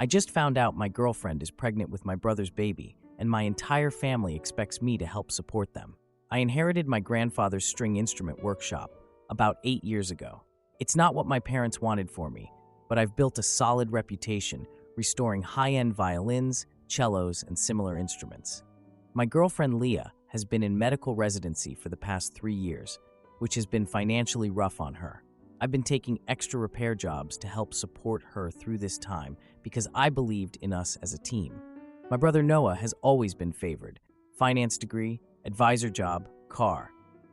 I just found out my girlfriend is pregnant with my brother's baby, and my entire family expects me to help support them. I inherited my grandfather's string instrument workshop about 8 years ago. It's not what my parents wanted for me, but I've built a solid reputation restoring high-end violins, cellos, and similar instruments. My girlfriend Leah has been in medical residency for the past 3 years, which has been financially rough on her. I've been taking extra repair jobs to help support her through this time because I believed in us as a team. My brother Noah has always been favored. Finance degree, advisor job, car.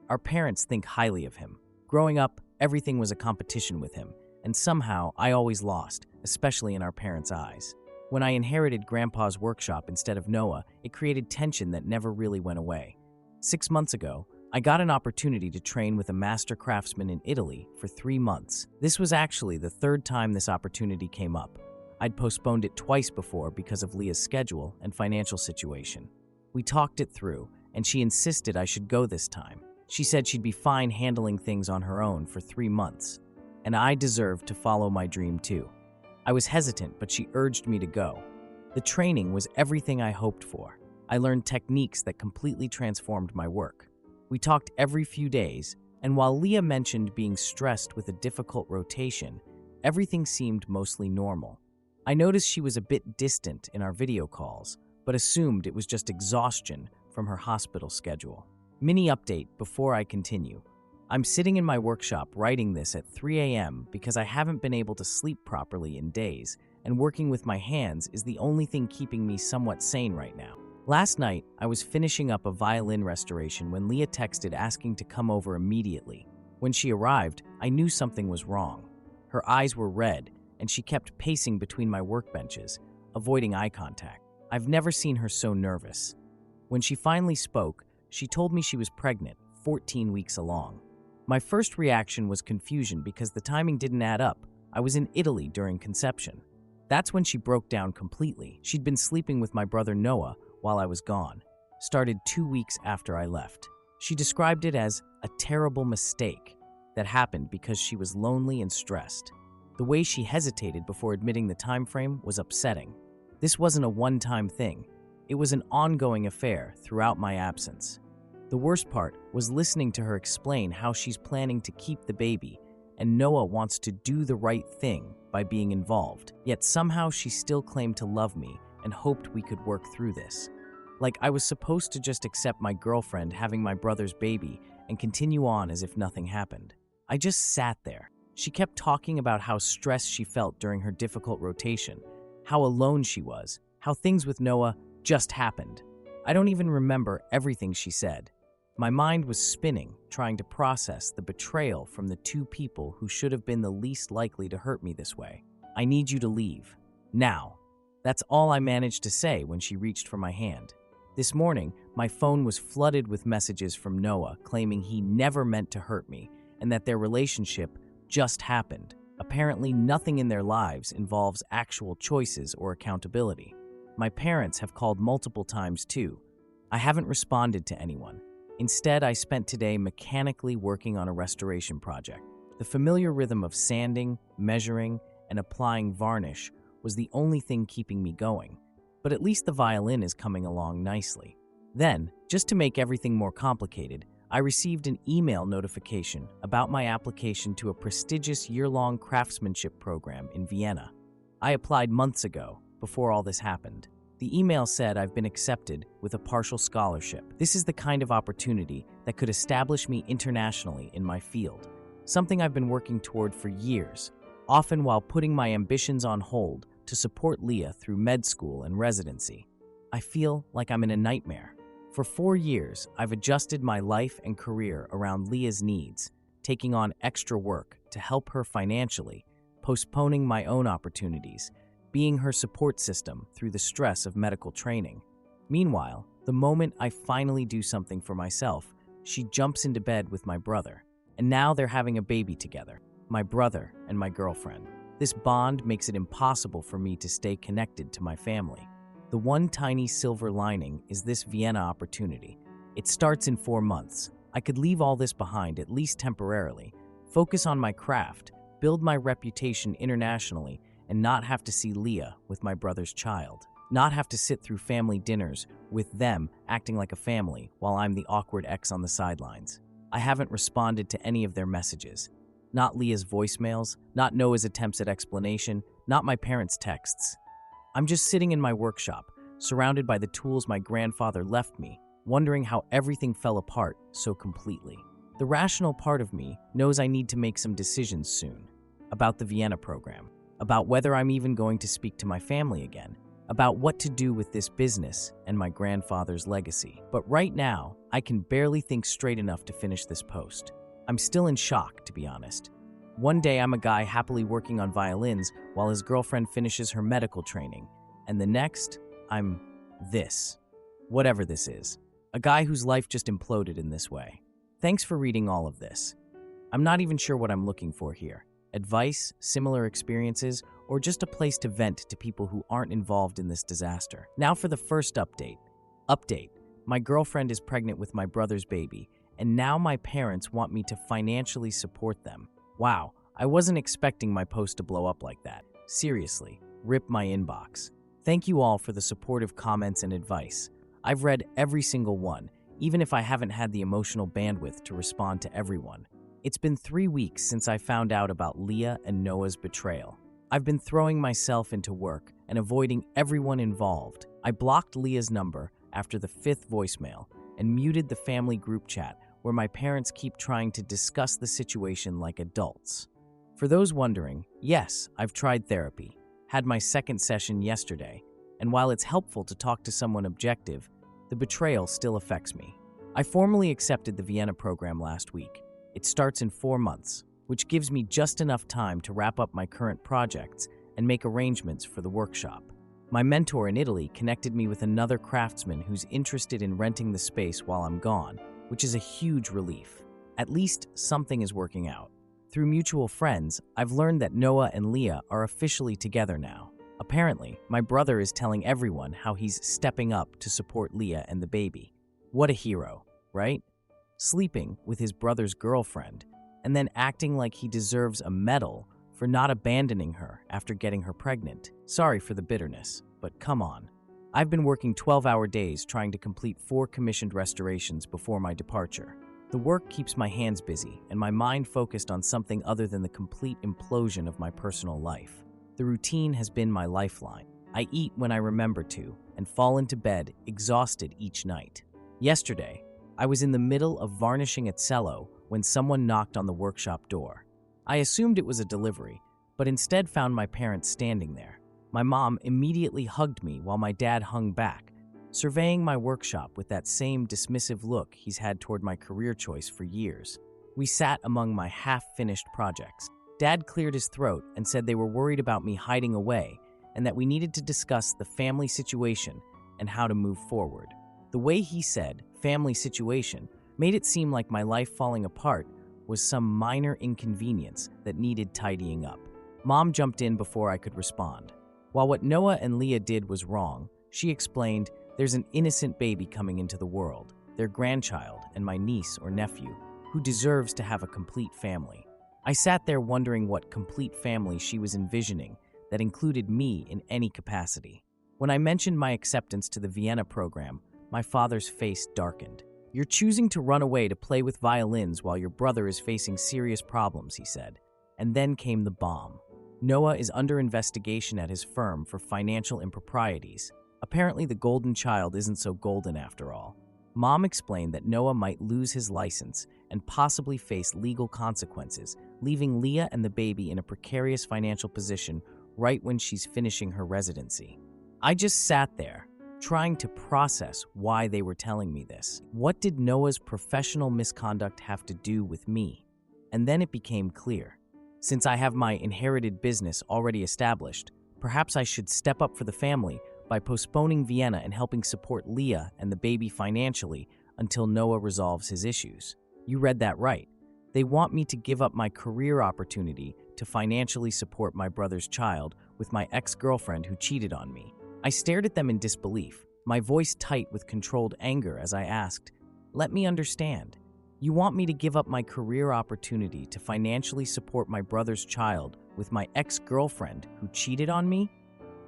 Our parents think highly of him. Growing up, everything was a competition with him, and somehow I always lost, especially in our parents' eyes. When I inherited Grandpa's workshop instead of Noah, it created tension that never really went away. 6 months ago, I got an opportunity to train with a master craftsman in Italy for 3 months. This was actually the third time this opportunity came up. I'd postponed it twice before because of Leah's schedule and financial situation. We talked it through, and she insisted I should go this time. She said she'd be fine handling things on her own for 3 months, and I deserved to follow my dream too. I was hesitant, but she urged me to go. The training was everything I hoped for. I learned techniques that completely transformed my work. We talked every few days, and while Leah mentioned being stressed with a difficult rotation, everything seemed mostly normal. I noticed she was a bit distant in our video calls, but assumed it was just exhaustion from her hospital schedule. Mini update before I continue. I'm sitting in my workshop writing this at 3 a.m. because I haven't been able to sleep properly in days, and working with my hands is the only thing keeping me somewhat sane right now. Last night, I was finishing up a violin restoration when Leah texted asking to come over immediately. When she arrived, I knew something was wrong. Her eyes were red, and she kept pacing between my workbenches, avoiding eye contact. I've never seen her so nervous. When she finally spoke, she told me she was pregnant, 14 weeks along. My first reaction was confusion because the timing didn't add up. I was in Italy during conception. That's when she broke down completely. She'd been sleeping with my brother Noah while I was gone. Started 2 weeks after I left. She described it as a terrible mistake that happened because she was lonely and stressed. The way she hesitated before admitting the time frame was upsetting. This wasn't a one-time thing. It was an ongoing affair throughout my absence. The worst part was listening to her explain how she's planning to keep the baby, and Noah wants to do the right thing by being involved. Yet somehow she still claimed to love me and hoped we could work through this. Like I was supposed to just accept my girlfriend having my brother's baby and continue on as if nothing happened. I just sat there. She kept talking about how stressed she felt during her difficult rotation, how alone she was, how things with Noah just happened. I don't even remember everything she said. My mind was spinning, trying to process the betrayal from the two people who should have been the least likely to hurt me this way. I need you to leave. Now. That's all I managed to say when she reached for my hand. This morning, my phone was flooded with messages from Noah claiming he never meant to hurt me and that their relationship just happened. Apparently, nothing in their lives involves actual choices or accountability. My parents have called multiple times too. I haven't responded to anyone. Instead, I spent today mechanically working on a restoration project. The familiar rhythm of sanding, measuring, and applying varnish was the only thing keeping me going, but at least the violin is coming along nicely. Then, just to make everything more complicated, I received an email notification about my application to a prestigious year-long craftsmanship program in Vienna. I applied months ago, before all this happened. The email said I've been accepted with a partial scholarship. This is the kind of opportunity that could establish me internationally in my field, something I've been working toward for years, often while putting my ambitions on hold to support Leah through med school and residency. I feel like I'm in a nightmare. For 4 years, I've adjusted my life and career around Leah's needs, taking on extra work to help her financially, postponing my own opportunities, being her support system through the stress of medical training. Meanwhile, the moment I finally do something for myself, she jumps into bed with my brother, and now they're having a baby together, my brother and my girlfriend. This bond makes it impossible for me to stay connected to my family. The one tiny silver lining is this Vienna opportunity. It starts in 4 months. I could leave all this behind, at least temporarily, focus on my craft, build my reputation internationally, and not have to see Leah with my brother's child. Not have to sit through family dinners with them acting like a family while I'm the awkward ex on the sidelines. I haven't responded to any of their messages. Not Leah's voicemails, not Noah's attempts at explanation, not my parents' texts. I'm just sitting in my workshop, surrounded by the tools my grandfather left me, wondering how everything fell apart so completely. The rational part of me knows I need to make some decisions soon. About the Vienna program, about whether I'm even going to speak to my family again, about what to do with this business and my grandfather's legacy. But right now, I can barely think straight enough to finish this post. I'm still in shock, to be honest. One day I'm a guy happily working on violins while his girlfriend finishes her medical training, and the next, I'm this. Whatever this is. A guy whose life just imploded in this way. Thanks for reading all of this. I'm not even sure what I'm looking for here. Advice, similar experiences, or just a place to vent to people who aren't involved in this disaster. Now for the first update. My girlfriend is pregnant with my brother's baby, and now my parents want me to financially support them. Wow, I wasn't expecting my post to blow up like that. Seriously, rip my inbox. Thank you all for the supportive comments and advice. I've read every single one, even if I haven't had the emotional bandwidth to respond to everyone. It's been 3 weeks since I found out about Leah and Noah's betrayal. I've been throwing myself into work and avoiding everyone involved. I blocked Leah's number after the 5th voicemail and muted the family group chat where my parents keep trying to discuss the situation like adults. For those wondering, yes, I've tried therapy, had my 2nd session yesterday, and while it's helpful to talk to someone objective, the betrayal still affects me. I formally accepted the Vienna program last week. It starts in 4 months, which gives me just enough time to wrap up my current projects and make arrangements for the workshop. My mentor in Italy connected me with another craftsman who's interested in renting the space while I'm gone, which is a huge relief. At least something is working out. Through mutual friends, I've learned that Noah and Leah are officially together now. Apparently, my brother is telling everyone how he's stepping up to support Leah and the baby. What a hero, right? Sleeping with his brother's girlfriend, and then acting like he deserves a medal for not abandoning her after getting her pregnant. Sorry for the bitterness, but come on. I've been working 12-hour days trying to complete 4 commissioned restorations before my departure. The work keeps my hands busy and my mind focused on something other than the complete implosion of my personal life. The routine has been my lifeline. I eat when I remember to and fall into bed exhausted each night. Yesterday, I was in the middle of varnishing a cello when someone knocked on the workshop door. I assumed it was a delivery, but instead found my parents standing there. My mom immediately hugged me while my dad hung back, surveying my workshop with that same dismissive look he's had toward my career choice for years. We sat among my half-finished projects. Dad cleared his throat and said they were worried about me hiding away and that we needed to discuss the family situation and how to move forward. The way he said, family situation, made it seem like my life falling apart was some minor inconvenience that needed tidying up. Mom jumped in before I could respond. While what Noah and Leah did was wrong, she explained, there's an innocent baby coming into the world, their grandchild and my niece or nephew, who deserves to have a complete family. I sat there wondering what complete family she was envisioning that included me in any capacity. When I mentioned my acceptance to the Vienna program, my father's face darkened. You're choosing to run away to play with violins while your brother is facing serious problems, he said. And then came the bomb. Noah is under investigation at his firm for financial improprieties. Apparently the golden child isn't so golden after all. Mom explained that Noah might lose his license and possibly face legal consequences, leaving Leah and the baby in a precarious financial position right when she's finishing her residency. I just sat there, trying to process why they were telling me this. What did Noah's professional misconduct have to do with me? And then it became clear. Since I have my inherited business already established, perhaps I should step up for the family by postponing Vienna and helping support Leah and the baby financially until Noah resolves his issues. You read that right. They want me to give up my career opportunity to financially support my brother's child with my ex-girlfriend who cheated on me. I stared at them in disbelief, my voice tight with controlled anger as I asked, "Let me understand. You want me to give up my career opportunity to financially support my brother's child with my ex-girlfriend who cheated on me?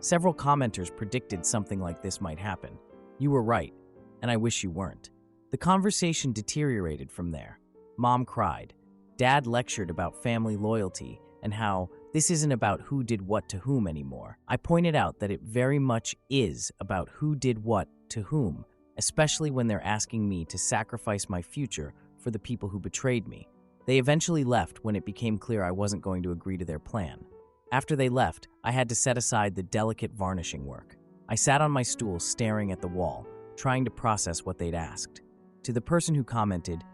Several commenters predicted something like this might happen. You were right, and I wish you weren't. The conversation deteriorated from there. Mom cried. Dad lectured about family loyalty and how this isn't about who did what to whom anymore. I pointed out that it very much is about who did what to whom, especially when they're asking me to sacrifice my future for the people who betrayed me. They eventually left when it became clear I wasn't going to agree to their plan. After they left, I had to set aside the delicate varnishing work. I sat on my stool staring at the wall, trying to process what they'd asked. To the person who commented,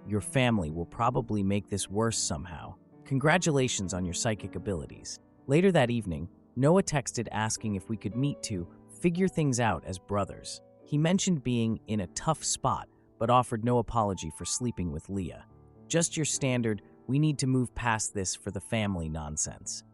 "Your family will probably make this worse somehow. Congratulations on your psychic abilities." Later that evening, Noah texted asking if we could meet to figure things out as brothers. He mentioned being in a tough spot, but offered no apology for sleeping with Leah. Just your standard, we need to move past this for the family nonsense.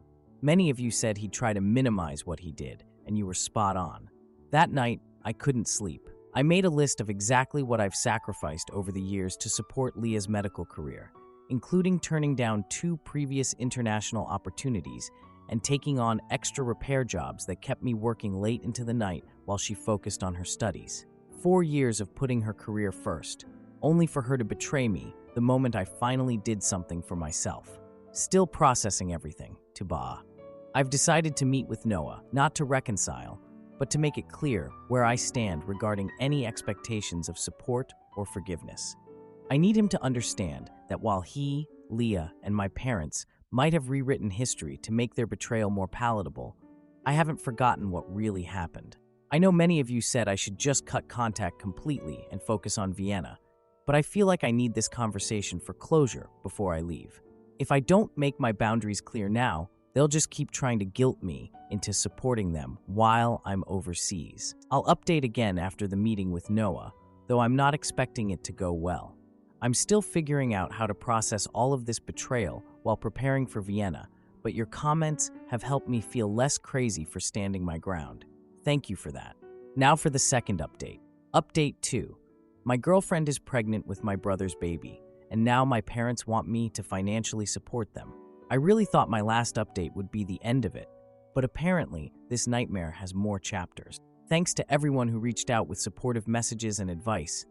Many of you said he'd try to minimize what he did, and you were spot on. That night, I couldn't sleep. I made a list of exactly what I've sacrificed over the years to support Leah's medical career, including turning down 2 previous international opportunities and taking on extra repair jobs that kept me working late into the night while she focused on her studies. 4 years of putting her career first, only for her to betray me the moment I finally did something for myself. Still processing everything, Tuba. I've decided to meet with Noah, not to reconcile, but to make it clear where I stand regarding any expectations of support or forgiveness. I need him to understand that while he, Leah, and my parents might have rewritten history to make their betrayal more palatable, I haven't forgotten what really happened. I know many of you said I should just cut contact completely and focus on Vienna, but I feel like I need this conversation for closure before I leave. If I don't make my boundaries clear now, they'll just keep trying to guilt me into supporting them while I'm overseas. I'll update again after the meeting with Noah, though I'm not expecting it to go well. I'm still figuring out how to process all of this betrayal while preparing for Vienna, but your comments have helped me feel less crazy for standing my ground. Thank you for that. Now for the second update. Update 2. My girlfriend is pregnant with my brother's baby, and now my parents want me to financially support them. I really thought my last update would be the end of it, but apparently this nightmare has more chapters. Thanks to everyone who reached out with supportive messages and advice.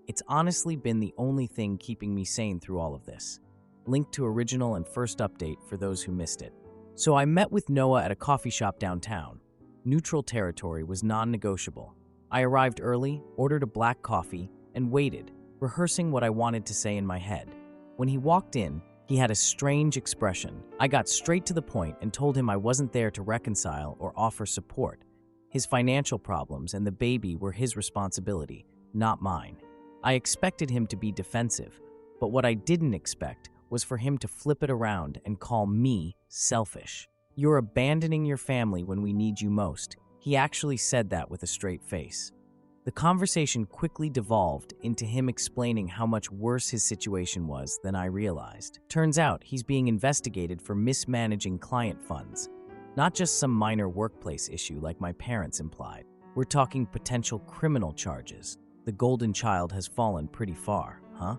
It's honestly been the only thing keeping me sane through all of this. Link to original and first update for those who missed it. So I met with Noah at a coffee shop downtown. Neutral territory was non-negotiable. I arrived early, ordered a black coffee, and waited, rehearsing what I wanted to say in my head. When he walked in, he had a strange expression. I got straight to the point and told him I wasn't there to reconcile or offer support. His financial problems and the baby were his responsibility, not mine. I expected him to be defensive, but what I didn't expect was for him to flip it around and call me selfish. "You're abandoning your family when we need you most." He actually said that with a straight face. The conversation quickly devolved into him explaining how much worse his situation was than I realized. Turns out he's being investigated for mismanaging client funds, not just some minor workplace issue like my parents implied. We're talking potential criminal charges. The golden child has fallen pretty far, huh?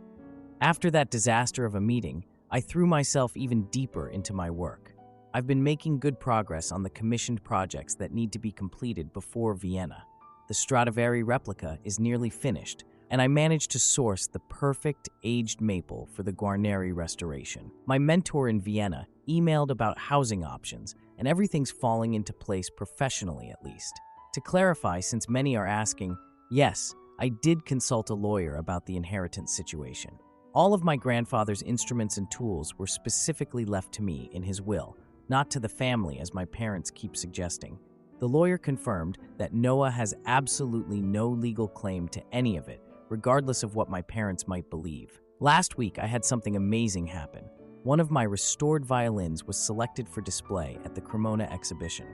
After that disaster of a meeting, I threw myself even deeper into my work. I've been making good progress on the commissioned projects that need to be completed before Vienna. The Stradivari replica is nearly finished, and I managed to source the perfect aged maple for the Guarneri restoration. My mentor in Vienna emailed about housing options, and everything's falling into place professionally at least. To clarify, since many are asking, yes, I did consult a lawyer about the inheritance situation. All of my grandfather's instruments and tools were specifically left to me in his will, not to the family as my parents keep suggesting. The lawyer confirmed that Noah has absolutely no legal claim to any of it, regardless of what my parents might believe. Last week, I had something amazing happen. One of my restored violins was selected for display at the Cremona exhibition.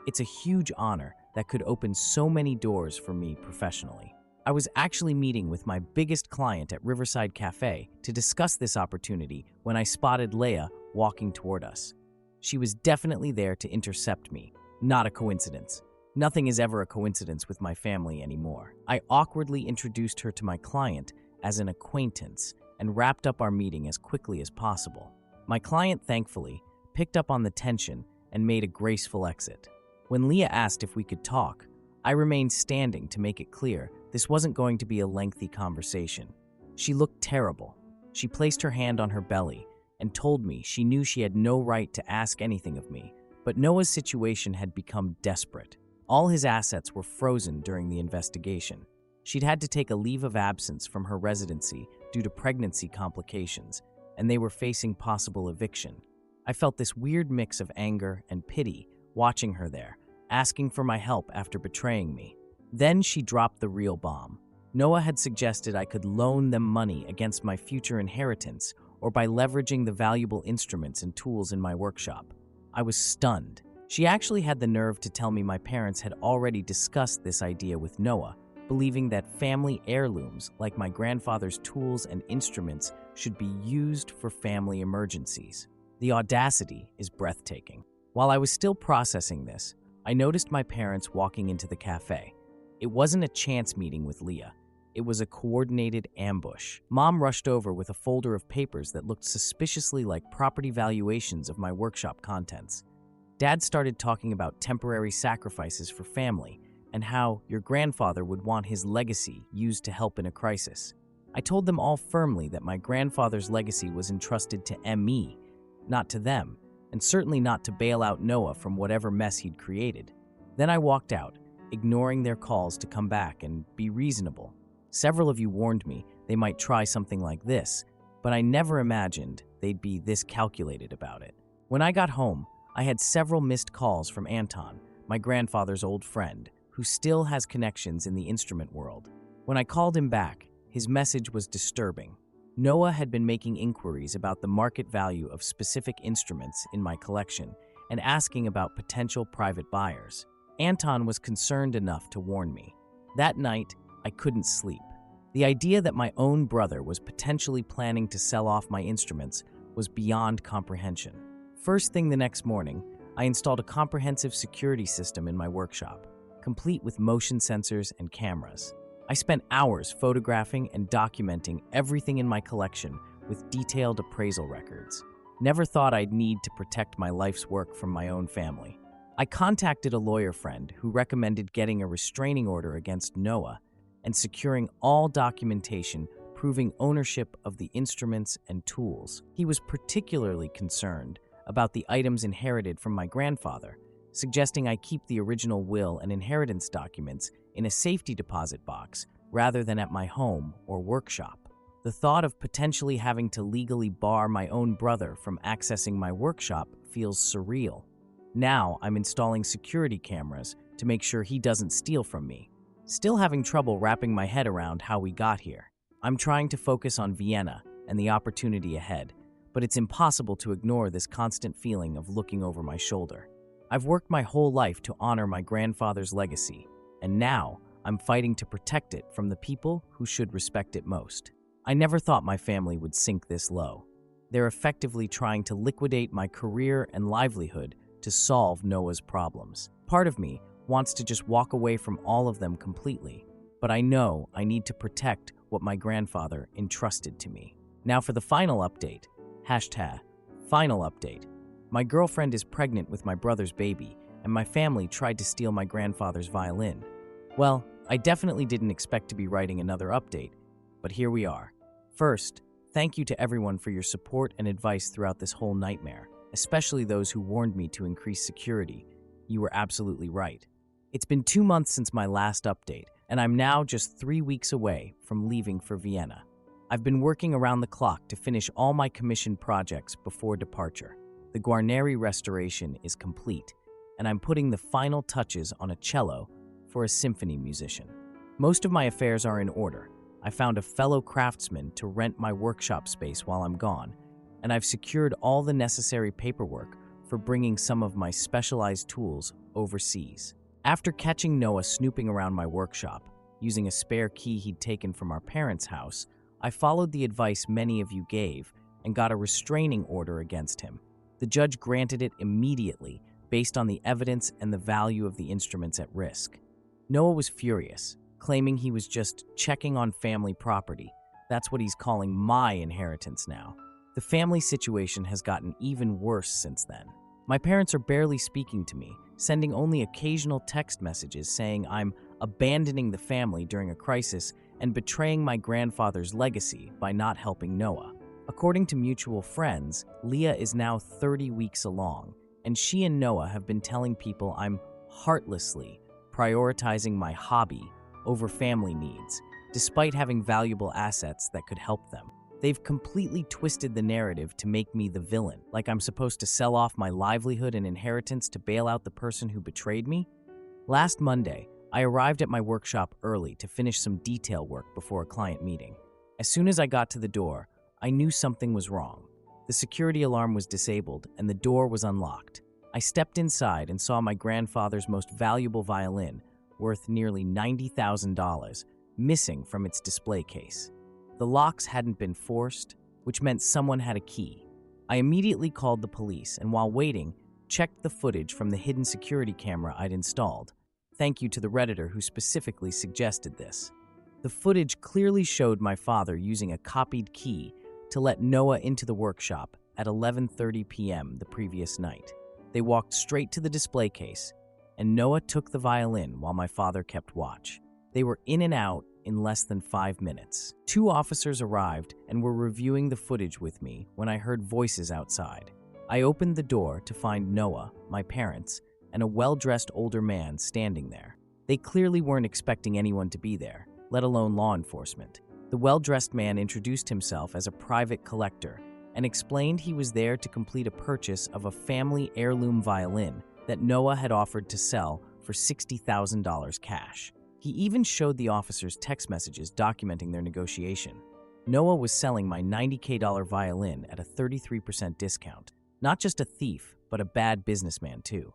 It's a huge honor that could open so many doors for me professionally. I was actually meeting with my biggest client at Riverside Cafe to discuss this opportunity when I spotted Leia walking toward us. She was definitely there to intercept me. Not a coincidence. Nothing is ever a coincidence with my family anymore. I awkwardly introduced her to my client as an acquaintance and wrapped up our meeting as quickly as possible. My client, thankfully, picked up on the tension and made a graceful exit. When Leah asked if we could talk, I remained standing to make it clear this wasn't going to be a lengthy conversation. She looked terrible. She placed her hand on her belly and told me she knew she had no right to ask anything of me, but Noah's situation had become desperate. All his assets were frozen during the investigation. She'd had to take a leave of absence from her residency due to pregnancy complications, and they were facing possible eviction. I felt this weird mix of anger and pity watching her there, asking for my help after betraying me. Then she dropped the real bomb. Noah had suggested I could loan them money against my future inheritance or by leveraging the valuable instruments and tools in my workshop. I was stunned. She actually had the nerve to tell me my parents had already discussed this idea with Noah, believing that family heirlooms like my grandfather's tools and instruments should be used for family emergencies. The audacity is breathtaking. While I was still processing this, I noticed my parents walking into the cafe. It wasn't a chance meeting with Leah. It was a coordinated ambush. Mom rushed over with a folder of papers that looked suspiciously like property valuations of my workshop contents. Dad started talking about temporary sacrifices for family and how your grandfather would want his legacy used to help in a crisis. I told them all firmly that my grandfather's legacy was entrusted to ME, not to them, and certainly not to bail out Noah from whatever mess he'd created. Then I walked out, ignoring their calls to come back and be reasonable. Several of you warned me they might try something like this, but I never imagined they'd be this calculated about it. When I got home, I had several missed calls from Anton, my grandfather's old friend, who still has connections in the instrument world. When I called him back, his message was disturbing. Noah had been making inquiries about the market value of specific instruments in my collection and asking about potential private buyers. Anton was concerned enough to warn me. That night, I couldn't sleep. The idea that my own brother was potentially planning to sell off my instruments was beyond comprehension. First thing the next morning, I installed a comprehensive security system in my workshop, complete with motion sensors and cameras. I spent hours photographing and documenting everything in my collection with detailed appraisal records. Never thought I'd need to protect my life's work from my own family. I contacted a lawyer friend who recommended getting a restraining order against Noah and securing all documentation proving ownership of the instruments and tools. He was particularly concerned about the items inherited from my grandfather, suggesting I keep the original will and inheritance documents in a safety deposit box rather than at my home or workshop. The thought of potentially having to legally bar my own brother from accessing my workshop feels surreal. Now I'm installing security cameras to make sure he doesn't steal from me. Still having trouble wrapping my head around how we got here. I'm trying to focus on Vienna and the opportunity ahead, but it's impossible to ignore this constant feeling of looking over my shoulder. I've worked my whole life to honor my grandfather's legacy, and now I'm fighting to protect it from the people who should respect it most. I never thought my family would sink this low. They're effectively trying to liquidate my career and livelihood to solve Noah's problems. Part of me wants to just walk away from all of them completely, but I know I need to protect what my grandfather entrusted to me. Now for the final update. #final update. My girlfriend is pregnant with my brother's baby, and my family tried to steal my grandfather's violin. Well, I definitely didn't expect to be writing another update, but here we are. First, thank you to everyone for your support and advice throughout this whole nightmare, especially those who warned me to increase security. You were absolutely right. It's been 2 months since my last update, and I'm now just 3 weeks away from leaving for Vienna. I've been working around the clock to finish all my commissioned projects before departure. The Guarneri restoration is complete, and I'm putting the final touches on a cello for a symphony musician. Most of my affairs are in order. I found a fellow craftsman to rent my workshop space while I'm gone, and I've secured all the necessary paperwork for bringing some of my specialized tools overseas. After catching Noah snooping around my workshop, using a spare key he'd taken from our parents' house, I followed the advice many of you gave and got a restraining order against him. The judge granted it immediately based on the evidence and the value of the instruments at risk. Noah was furious, claiming he was just checking on family property. That's what he's calling my inheritance now. The The family situation has gotten even worse since then. My parents are barely speaking to me, sending only occasional text messages saying I'm abandoning the family during a crisis and betraying my grandfather's legacy by not helping Noah. According to mutual friends, Leah is now 30 weeks along, and she and Noah have been telling people I'm heartlessly prioritizing my hobby over family needs, despite having valuable assets that could help them. They've completely twisted the narrative to make me the villain, like I'm supposed to sell off my livelihood and inheritance to bail out the person who betrayed me. Last Monday, I arrived at my workshop early to finish some detail work before a client meeting. As soon as I got to the door, I knew something was wrong. The security alarm was disabled and the door was unlocked. I stepped inside and saw my grandfather's most valuable violin, worth nearly $90,000, missing from its display case. The locks hadn't been forced, which meant someone had a key. I immediately called the police and while waiting, checked the footage from the hidden security camera I'd installed. Thank you to the Redditor who specifically suggested this. The footage clearly showed my father using a copied key to let Noah into the workshop at 11:30 p.m. the previous night. They walked straight to the display case, and Noah took the violin while my father kept watch. They were in and out in less than 5 minutes. 2 officers arrived and were reviewing the footage with me when I heard voices outside. I opened the door to find Noah, my parents, and a well-dressed older man standing there. They clearly weren't expecting anyone to be there, let alone law enforcement. The well-dressed man introduced himself as a private collector and explained he was there to complete a purchase of a family heirloom violin that Noah had offered to sell for $60,000 cash. He even showed the officers text messages documenting their negotiation. Noah was selling my $90K violin at a 33% discount. Not just a thief, but a bad businessman too.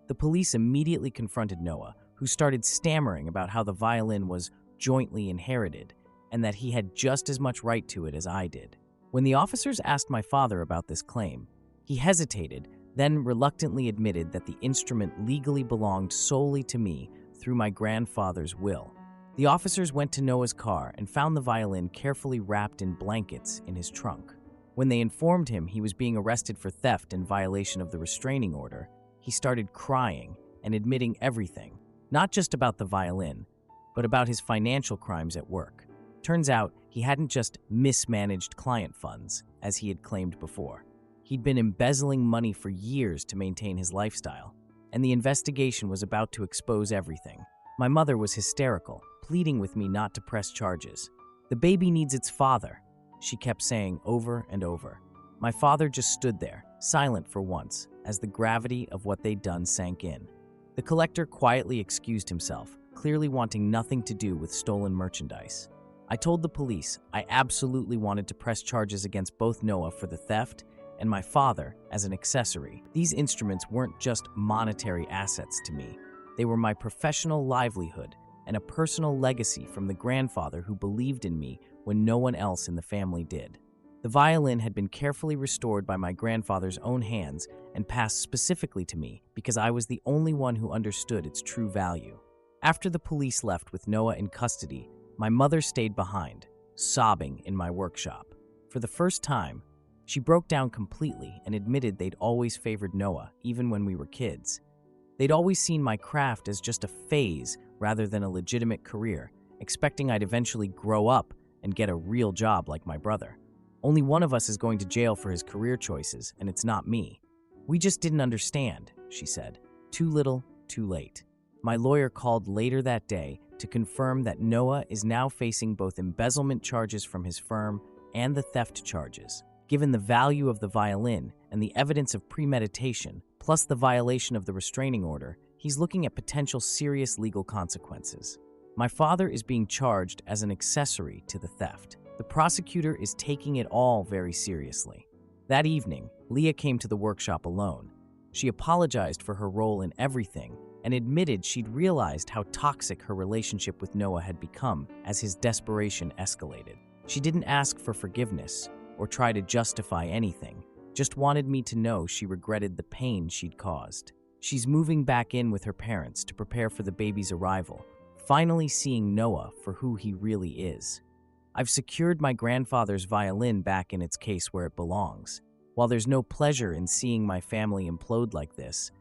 The police immediately confronted Noah, who started stammering about how the violin was jointly inherited and that he had just as much right to it as I did. When the officers asked my father about this claim, he hesitated, then reluctantly admitted that the instrument legally belonged solely to me through my grandfather's will. The officers went to Noah's car and found the violin carefully wrapped in blankets in his trunk. When they informed him he was being arrested for theft in violation of the restraining order, he started crying and admitting everything, not just about the violin, but about his financial crimes at work. Turns out he hadn't just mismanaged client funds, as he had claimed before. He'd been embezzling money for years to maintain his lifestyle, and the investigation was about to expose everything. My mother was hysterical, pleading with me not to press charges. "The baby needs its father," she kept saying over and over. My father just stood there, silent for once, as the gravity of what they'd done sank in. The collector quietly excused himself, clearly wanting nothing to do with stolen merchandise. I told the police I absolutely wanted to press charges against both Noah for the theft and my father as an accessory. These instruments weren't just monetary assets to me. They were my professional livelihood and a personal legacy from the grandfather who believed in me when no one else in the family did. The violin had been carefully restored by my grandfather's own hands and passed specifically to me because I was the only one who understood its true value. After the police left with Noah in custody, my mother stayed behind, sobbing in my workshop. For the first time, she broke down completely and admitted they'd always favored Noah, even when we were kids. They'd always seen my craft as just a phase rather than a legitimate career, expecting I'd eventually grow up and get a real job like my brother. Only one of us is going to jail for his career choices, and it's not me. "We just didn't understand," she said. "Too little, too late." My lawyer called later that day to confirm that Noah is now facing both embezzlement charges from his firm and the theft charges. Given the value of the violin and the evidence of premeditation, plus the violation of the restraining order, he's looking at potential serious legal consequences. My father is being charged as an accessory to the theft. The prosecutor is taking it all very seriously. That evening, Leah came to the workshop alone. She apologized for her role in everything and admitted she'd realized how toxic her relationship with Noah had become as his desperation escalated. She didn't ask for forgiveness or try to justify anything, just wanted me to know she regretted the pain she'd caused. She's moving back in with her parents to prepare for the baby's arrival, finally seeing Noah for who he really is. I've secured my grandfather's violin back in its case where it belongs. While there's no pleasure in seeing my family implode like this,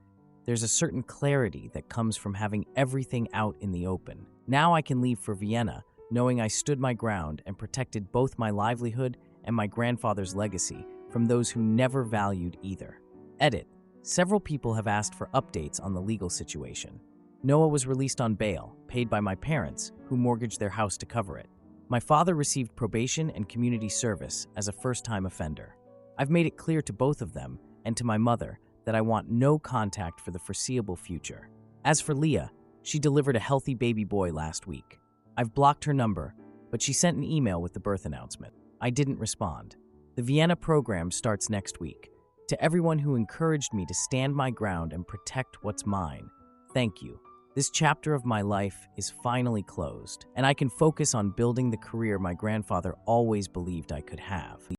there's a certain clarity that comes from having everything out in the open. Now I can leave for Vienna, knowing I stood my ground and protected both my livelihood and my grandfather's legacy from those who never valued either. Edit. Several people have asked for updates on the legal situation. Noah was released on bail, paid by my parents, who mortgaged their house to cover it. My father received probation and community service as a first-time offender. I've made it clear to both of them and to my mother that I want no contact for the foreseeable future. As for Leah, she delivered a healthy baby boy last week. I've blocked her number, but she sent an email with the birth announcement. I didn't respond. The Vienna program starts next week. To everyone who encouraged me to stand my ground and protect what's mine, thank you. This chapter of my life is finally closed, and I can focus on building the career my grandfather always believed I could have.